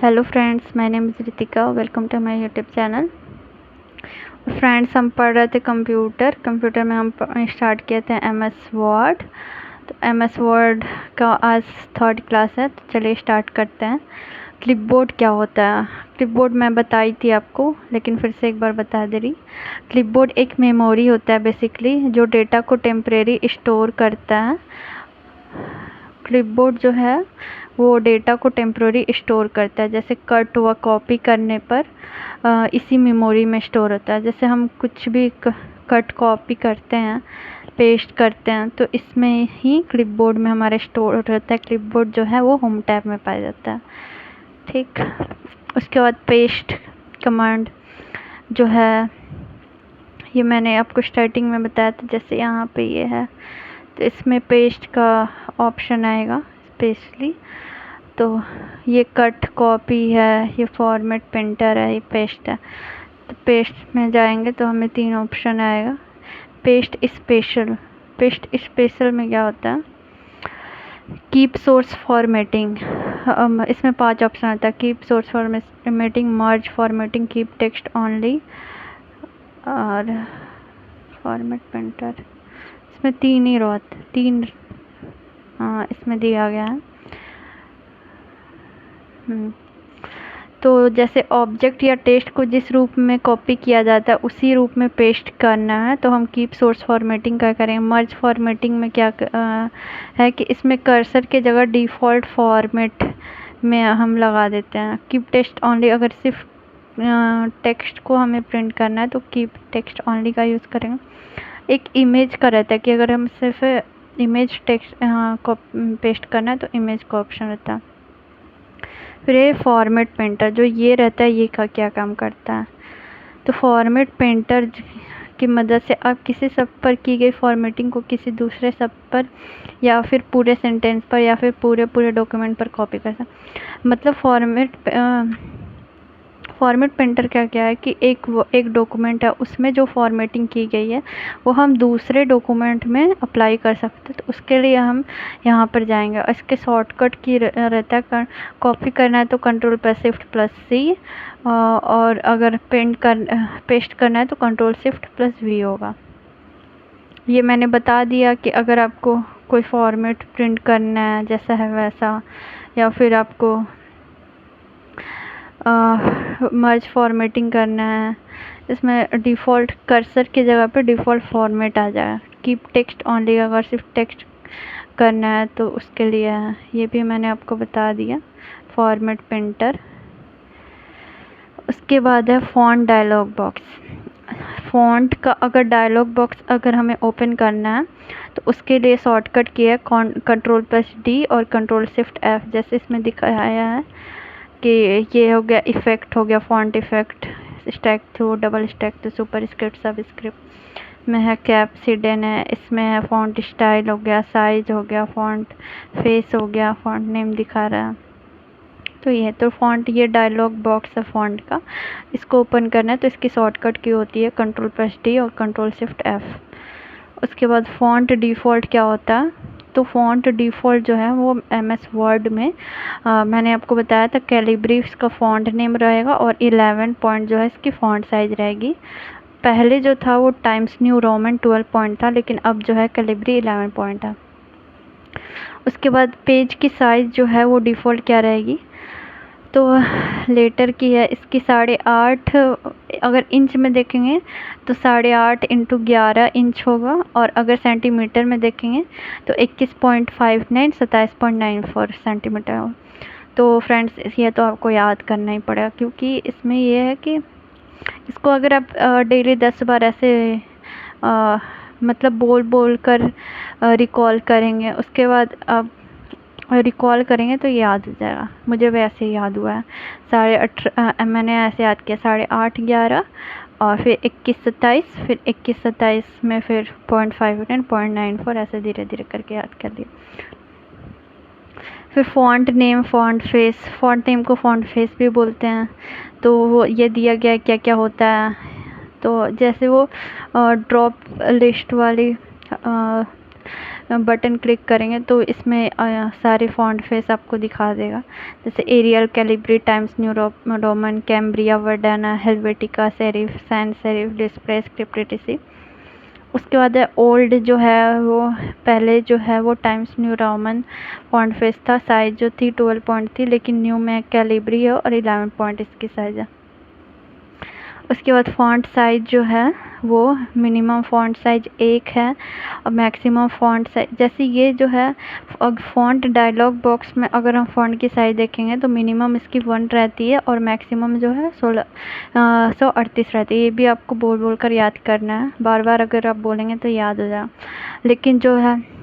Hello friends, my name is Ritika. Welcome to my YouTube channel. Friends, हम पढ़ रहे थे कंप्यूटर में हम स्टार्ट किए थे एमएस वर्ड। तो एमएस वर्ड का आज थर्ड क्लास है, तो चलिए स्टार्ट करते हैं। क्लिपबोर्ड क्या होता है? क्लिपबोर्ड मैं बताई थी आपको, लेकिन फिर से एक बार बता दे रही। क्लिपबोर्ड एक मेमोरी होता है बेसिकली, जो डेटा को टेम्परेरी स्टोर करता है। क्लिपबोर्ड जो है वो डेटा को टेम्पररी स्टोर करता है। जैसे कट व कॉपी करने पर इसी मेमोरी में स्टोर होता है। जैसे हम कुछ भी कट कॉपी करते हैं, पेस्ट करते हैं, तो इसमें ही क्लिपबोर्ड में हमारे स्टोर रहता है। क्लिपबोर्ड जो है वो होम टैब में पाया जाता है। ठीक, उसके बाद पेस्ट कमांड जो है, ये मैंने आपको स्टार्टिंग में बताया था। जैसे यहाँ पे ये है, तो इसमें पेस्ट का ऑप्शन आएगा स्पेशली। तो ये कट कॉपी है, ये फॉर्मेट प्रिंटर है, ये पेस्ट है। तो पेस्ट में जाएंगे तो हमें 3 ऑप्शन आएगा। पेस्ट स्पेशल में क्या होता है? Keep source formatting. इसमें 5 ऑप्शन आता है। कीप सोर्स फॉर्मेटिंग, मर्ज फॉर्मेटिंग, कीप टेक्स्ट ओनली और फॉर्मेट प्रिंटर। इसमें 3 ही रहते, 3 इसमें दिया गया है। तो जैसे ऑब्जेक्ट या टेक्स्ट को जिस रूप में कॉपी किया जाता है उसी रूप में पेस्ट करना है, तो हम कीप सोर्स फॉर्मेटिंग का करेंगे। मर्ज फॉर्मेटिंग में क्या है कि इसमें कर्सर के जगह डिफ़ॉल्ट फॉर्मेट में हम लगा देते हैं। कीप टेक्स्ट ओनली, अगर सिर्फ टेक्स्ट को हमें प्रिंट करना है तो कीप टेक्स्ट ओनली का यूज़ करेंगे। एक इमेज का रहता है कि अगर हम सिर्फ इमेज टेक्स्ट को पेस्ट करना है तो इमेज का ऑप्शन रहता है। फिर ये फॉर्मेट पेंटर जो ये रहता है, ये का क्या काम करता है? तो फॉर्मेट पेंटर की मदद से आप किसी शब्द पर की गई फॉर्मेटिंग को किसी दूसरे शब्द पर या फिर पूरे सेंटेंस पर या फिर पूरे डॉक्यूमेंट पर कॉपी कर सकते। मतलब फॉर्मेट पेंटर क्या है कि एक डॉक्यूमेंट है, उसमें जो फॉर्मेटिंग की गई है वो हम दूसरे डॉक्यूमेंट में अप्लाई कर सकते हैं। तो उसके लिए हम यहाँ पर जाएंगे। इसके शॉर्टकट की रहता है, कॉपी करना है तो कंट्रोल प्लस शिफ्ट प्लस सी, और अगर पेस्ट करना है तो कंट्रोल शिफ्ट प्लस वी होगा। ये मैंने बता दिया कि अगर आपको कोई फॉर्मेट प्रिंट करना है जैसा है वैसा, या फिर आपको मर्ज फॉर्मेटिंग करना है, इसमें डिफ़ॉल्ट कर्सर की जगह पे डिफ़ॉल्ट फॉर्मेट आ जाए। कीप टेक्स्ट ओनली, अगर सिर्फ टेक्स्ट करना है तो उसके लिए है। ये भी मैंने आपको बता दिया, फॉर्मेट प्रिंटर। उसके बाद है फ़ॉन्ट डायलॉग बॉक्स। फ़ॉन्ट का अगर डायलॉग बॉक्स अगर हमें ओपन करना है तो उसके लिए शॉर्टकट की है कंट्रोल प्लस डी और कंट्रोल शिफ्ट एफ। जैसे इसमें दिखाया है कि ये हो गया इफ़ेक्ट, हो गया font effect, stack through, double stack तो सुपर स्क्रिप्ट सब स्क्रिप्ट में है, कैप्सिडन है, इसमें है फ़ॉन्ट स्टाइल हो गया, साइज हो गया, फ़ॉन्ट फेस हो गया, फ़ॉन्ट नेम दिखा रहा है। तो ये तो फ़ॉन्ट, ये डायलॉग बॉक्स है फ़ॉन्ट का। इसको ओपन करना है तो इसकी शॉर्टकट की होती है कंट्रोल प्लस डी और कंट्रोल शिफ्ट एफ। उसके बाद फ़ॉन्ट डिफ़ॉल्ट क्या होता है? तो फ़ॉन्ट डिफ़ॉल्ट जो है वो एमएस वर्ड में मैंने आपको बताया था, कैलिब्री इसका फ़ॉन्ट नेम रहेगा और 11 पॉइंट जो है इसकी फ़ॉन्ट साइज़ रहेगी। पहले जो था वो टाइम्स न्यू रोमन 12 पॉइंट था, लेकिन अब जो है कैलिब्री 11 पॉइंट है। उसके बाद पेज की साइज़ जो है वो डिफ़ॉल्ट क्या रहेगी? तो लेटर की है, इसकी 8.5, अगर इंच में देखेंगे तो 8.5 इंटू 11 इंच होगा, और अगर सेंटीमीटर में देखेंगे तो 21.59 27.94 सेंटीमीटर होगा। तो फ्रेंड्स, ये तो आपको याद करना ही पड़ेगा, क्योंकि इसमें ये है कि इसको अगर आप डेली 10 बार ऐसे मतलब बोल कर रिकॉल करेंगे, उसके बाद आप रिकॉल करेंगे तो याद हो जाएगा। मुझे वैसे ही याद हुआ है, 8.5 मैंने ऐसे याद किया, 8.5 11 और फिर 21 27, फिर 21 27 में फिर 0.59 0.94 ऐसे धीरे धीरे करके याद कर लिया। फिर फ़ॉन्ट नेम, फ़ॉन्ट नेम को फ़ॉन्ट फेस भी बोलते हैं। तो वो ये दिया गया है क्या क्या होता है। तो जैसे वो ड्रॉप लिस्ट वाली बटन क्लिक करेंगे तो इसमें सारे फ़ॉन्ट फेस आपको दिखा देगा, जैसे Arial, Calibri, Times New Roman, Cambria, Verdana, Helvetica, serif, sans serif, display, script etc। उसके बाद है ओल्ड जो है वो पहले जो है वो times New Roman font face था, साइज़ जो थी 12 पॉइंट थी, लेकिन न्यू में कैलिब्री है और 11 पॉइंट इसकी साइज़ है। उसके बाद फ़ॉन्ट साइज़ जो है वो मिनिमम फ़ॉन्ट साइज़ 1 है और मैक्सिमम फ़ॉन्ट साइज, जैसे ये जो है फ़ॉन्ट डायलॉग बॉक्स में अगर हम फ़ॉन्ट की साइज़ देखेंगे तो मिनिमम इसकी 1 रहती है और मैक्सिमम जो है 138 रहती है। ये भी आपको बोल बोल कर याद करना है, बार बार अगर आप बोलेंगे तो याद हो जाएगा। लेकिन जो है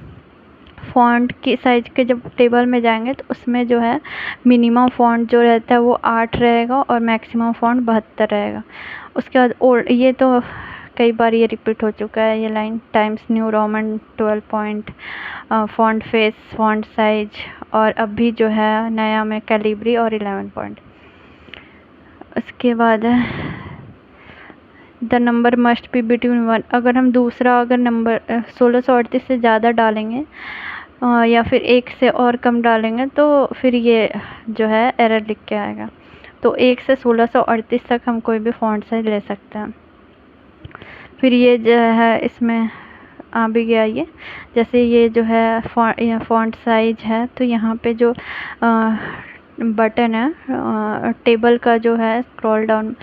फ़ॉन्ट की साइज़ के जब टेबल में जाएंगे तो उसमें जो है मिनिमम फ़ॉन्ट जो रहता है वो 8 रहेगा और मैक्सिमम फ़ॉन्ट 72 रहेगा। उसके बाद ओल्ड, ये तो कई बार ये रिपीट हो चुका है ये line, times New Roman 12 point, font face, font size, और अभी जो है नया में कैलिब्री और 11 पॉइंट। उसके बाद the number must be between 1, अगर हम दूसरा अगर नंबर 1638 से ज़्यादा डालेंगे या फिर 1 से और कम डालेंगे तो फिर ये जो है एरर लिख के आएगा। तो 1 से 1638 तक हम कोई भी फ़ॉन्ट साइज ले सकते हैं। फिर ये जो है इसमें आ भी गया ये, जैसे ये जो है फ़ॉन्ट साइज है तो यहाँ पे जो बटन है टेबल का जो है स्क्रॉल डाउन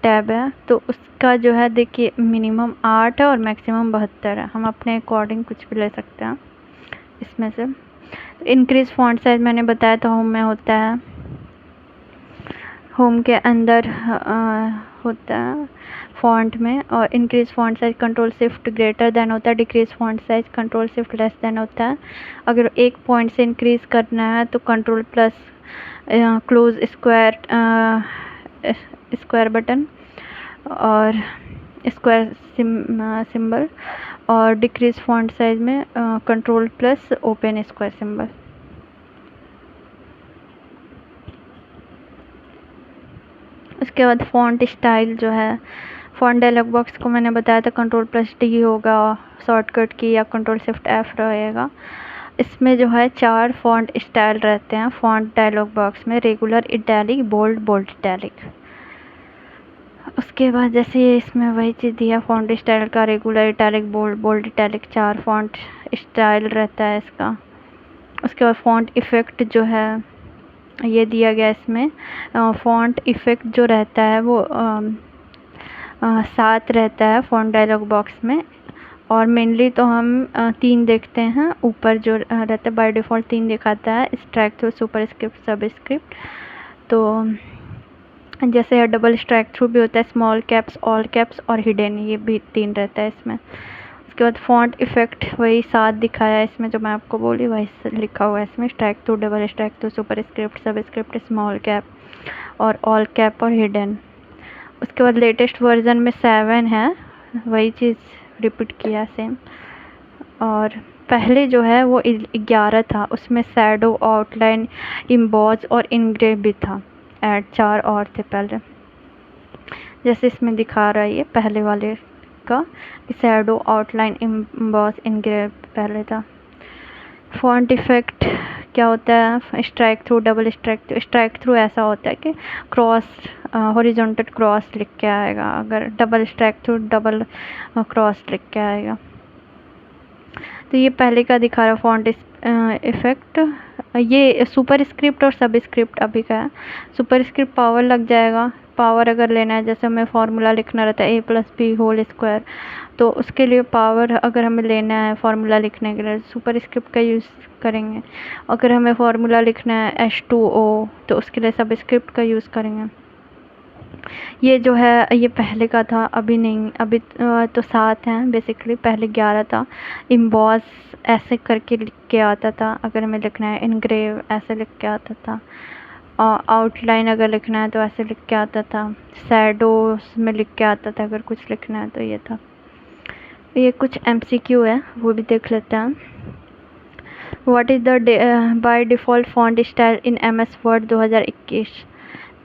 टैब है तो उसका जो है देखिए मिनिमम 8 है और मैक्सिमम 72 है। हम अपने अकॉर्डिंग कुछ भी ले सकते हैं इसमें से। इंक्रीज फ़ॉन्ट साइज मैंने बताया था होम में होता है, होम के अंदर होता है फ़ॉन्ट में, और increase font size control shift greater than होता है, decrease font size control shift less than होता है। अगर 1 पॉइंट से इंक्रीज़ करना है तो control plus close square button और स्क्वायर सिंबल, और डिक्रीज फ़ॉन्ट साइज में control plus open square symbol. उसके बाद फ़ॉन्ट स्टाइल जो है, फ़ॉन्ट डायलॉग बॉक्स को मैंने बताया था कंट्रोल प्लस डी होगा शॉर्टकट की, या कंट्रोल शिफ्ट एफ रहेगा। इसमें जो है 4 फ़ॉन्ट स्टाइल रहते हैं फ़ॉन्ट डायलॉग बॉक्स में, regular, italic, bold, bold italic. उसके बाद जैसे इसमें वही चीज़ दिया फ़ॉन्ट स्टाइल का, regular, italic, bold, bold italic, 4 font style रहता है इसका। उसके बाद फ़ॉन्ट इफ़ेक्ट जो है ये दिया गया इसमें, फ़ॉन्ट इफ़ेक्ट जो रहता है वो 7 रहता है फ़ॉन्ट डायलॉग बॉक्स में, और मेनली तो हम 3 देखते हैं। ऊपर जो रहता है बाय डिफ़ॉल्ट 3 दिखाता है, स्ट्राइक थ्रू, सुपर स्क्रिप्ट, सब स्क्रिप्ट। तो जैसे डबल स्ट्राइक थ्रू भी होता है, स्मॉल कैप्स, ऑल कैप्स और हिडन, ये भी 3 रहता है इसमें। उसके बाद फ़ॉन्ट इफ़ेक्ट वही 7 दिखाया है इसमें, जो मैं आपको बोली वही लिखा हुआ है इसमें, strike through, double strike through, super script, सब स्क्रिप्ट, स्मॉल कैप और ऑल कैप और हिडन। उसके बाद लेटेस्ट वर्जन में 7 है, वही चीज़ रिपीट किया सेम। और पहले जो है वो 11 था, उसमें शैडो, आउटलाइन, इम्बॉज और इनग्रेव भी था ऐड, 4 और थे पहले। जैसे इसमें दिखा रहा है ये पहले वाले का, शैडो, आउटलाइन, इम्बॉज, इनग्रेव पहले था। फ़ॉन्ट इफ़ेक्ट क्या होता है, strike through, double strike through ऐसा होता है कि क्रॉस हॉरिजॉन्टल क्रॉस लिख के आएगा, अगर double strike through double cross लिख के आएगा। तो ये पहले का दिखा रहा फ़ॉन्ट इफ़ेक्ट। ये सुपर स्क्रिप्ट और सब स्क्रिप्ट अभी का है। सुपर स्क्रिप्ट पावर लग जाएगा, पावर अगर लेना है, जैसे हमें फार्मूला लिखना रहता है a+b² तो उसके लिए पावर अगर हमें लेना है फार्मूला लिखने के लिए सुपर स्क्रिप्ट का यूज़ करेंगे। अगर हमें फार्मूला लिखना है H2O तो उसके लिए सब स्क्रिप्ट का यूज़ करेंगे। ये जो है ये पहले का था, अभी नहीं, अभी तो 7 हैं बेसिकली, पहले 11 था। इम्बॉस ऐसे करके लिख के आता था अगर हमें लिखना है, इनग्रेव ऐसे लिख के आता था, आउटलाइन अगर लिखना है तो ऐसे लिख के आता था, शैडोज में लिख के आता था अगर कुछ लिखना है तो ये था। ये कुछ MCQ है वो भी देख लेते हैं। What is the by default font style in MS word 2021?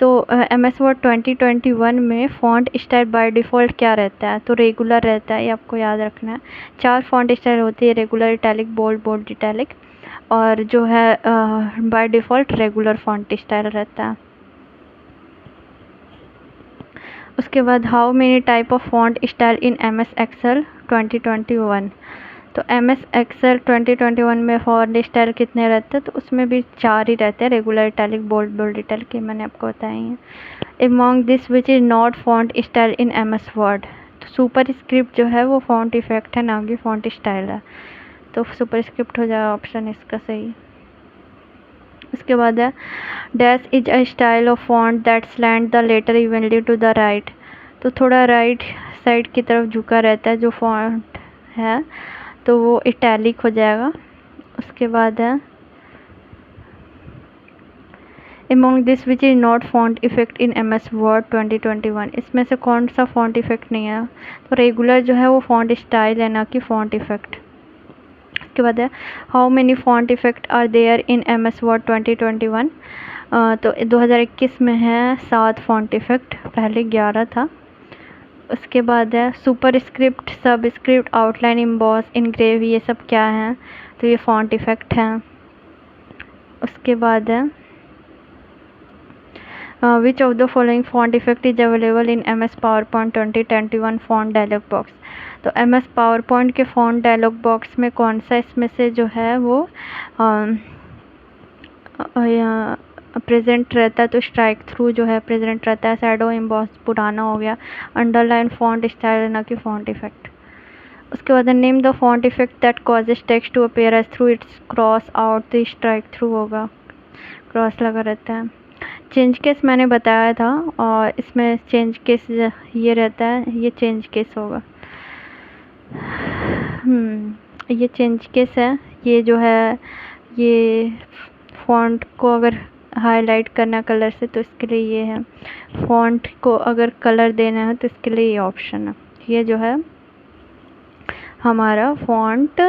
तो MS वर्ड 2021 में फ़ॉन्ट स्टाइल बाय डिफ़ॉल्ट क्या रहता है? तो रेगुलर रहता है, ये आपको याद रखना है। 4 फ़ॉन्ट स्टाइल होती है, regular, italic, bold, bold, italic, और जो है by default regular font style रहता है। उसके बाद how many type of font style in MS Excel 2021। तो MS एक्सेल 2021 में फ़ॉन्ट स्टाइल कितने रहते हैं? तो उसमें भी 4 ही रहते हैं, regular, italic, bold, bold, italic, ये मैंने आपको बताए हैं। Among this which is not font style in MS Word। तो सुपरस्क्रिप्ट जो है वो फॉन्ट इफेक्ट है, ना कि फॉन्ट स्टाइल है, तो सुपरस्क्रिप्ट हो जाएगा ऑप्शन इसका सही। उसके बाद है dash is a style of font that slant the letter evenly to the right. तो थोड़ा राइट साइड की तरफ झुका रहता है जो फॉन्ट है, तो वो इटैलिक हो जाएगा। उसके बाद है Among this which is not font effect in MS Word 2021। इसमें से कौन सा फॉन्ट इफेक्ट नहीं है? तो रेगुलर जो है वो फॉन्ट स्टाइल है, ना कि फॉन्ट इफेक्ट। उसके बाद है how many font effect are there in MS Word 2021। तो 2021 में है 7 फॉन्ट इफेक्ट, पहले 11 था। उसके बाद है सुपर स्क्रिप्ट, सब स्क्रिप्ट, आउटलाइन, इम्बॉस, इनग्रेव, ये सब क्या है? तो ये फॉन्ट इफेक्ट हैं। उसके बाद है which of the following font effect is available in MS PowerPoint 2021 font dialog box। तो MS PowerPoint के font dialog box में कौन सा इसमें से जो है वो प्रेजेंट रहता है? तो स्ट्राइक थ्रू जो है प्रेजेंट रहता है। शैडो, इम्बॉस पुराना हो गया। अंडरलाइन, फॉन्ट स्टाइल, ना कि फॉन्ट इफेक्ट। उसके बाद name the font effect that causes text to appear as through it's cross out. तो स्ट्राइक थ्रू होगा, क्रॉस लगा रहता है। चेंज केस मैंने बताया था, और इसमें चेंज केस ये रहता है, ये चेंज केस होगा। ये चेंज केस है। ये जो है ये फॉन्ट को अगर हाईलाइट करना कलर से, तो इसके लिए ये है। फॉन्ट को अगर कलर देना है तो इसके लिए ये ऑप्शन है। ये जो है हमारा फॉन्ट,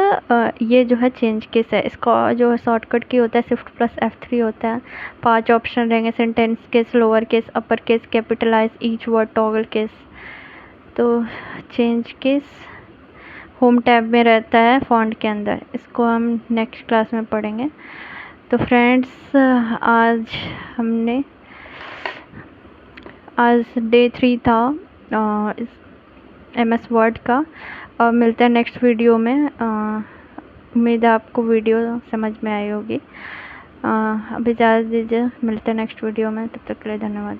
ये जो है चेंज केस है। इसका जो शॉर्टकट की होता है Shift+F3 होता है। 5 ऑप्शन रहेंगे, sentence case, lower case, upper case, capitalise, each word, toggle case. तो चेंज केस होम टैब में रहता है फॉन्ट के अंदर, इसको हम नेक्स्ट क्लास में पढ़ेंगे। तो फ्रेंड्स, आज डे 3 था इस MS वर्ड का। मिलते हैं नेक्स्ट वीडियो में। उम्मीद है आपको वीडियो समझ में आई होगी। अभी इजाज़त दीजिए, मिलते हैं नेक्स्ट वीडियो में, तब तक के लिए धन्यवाद।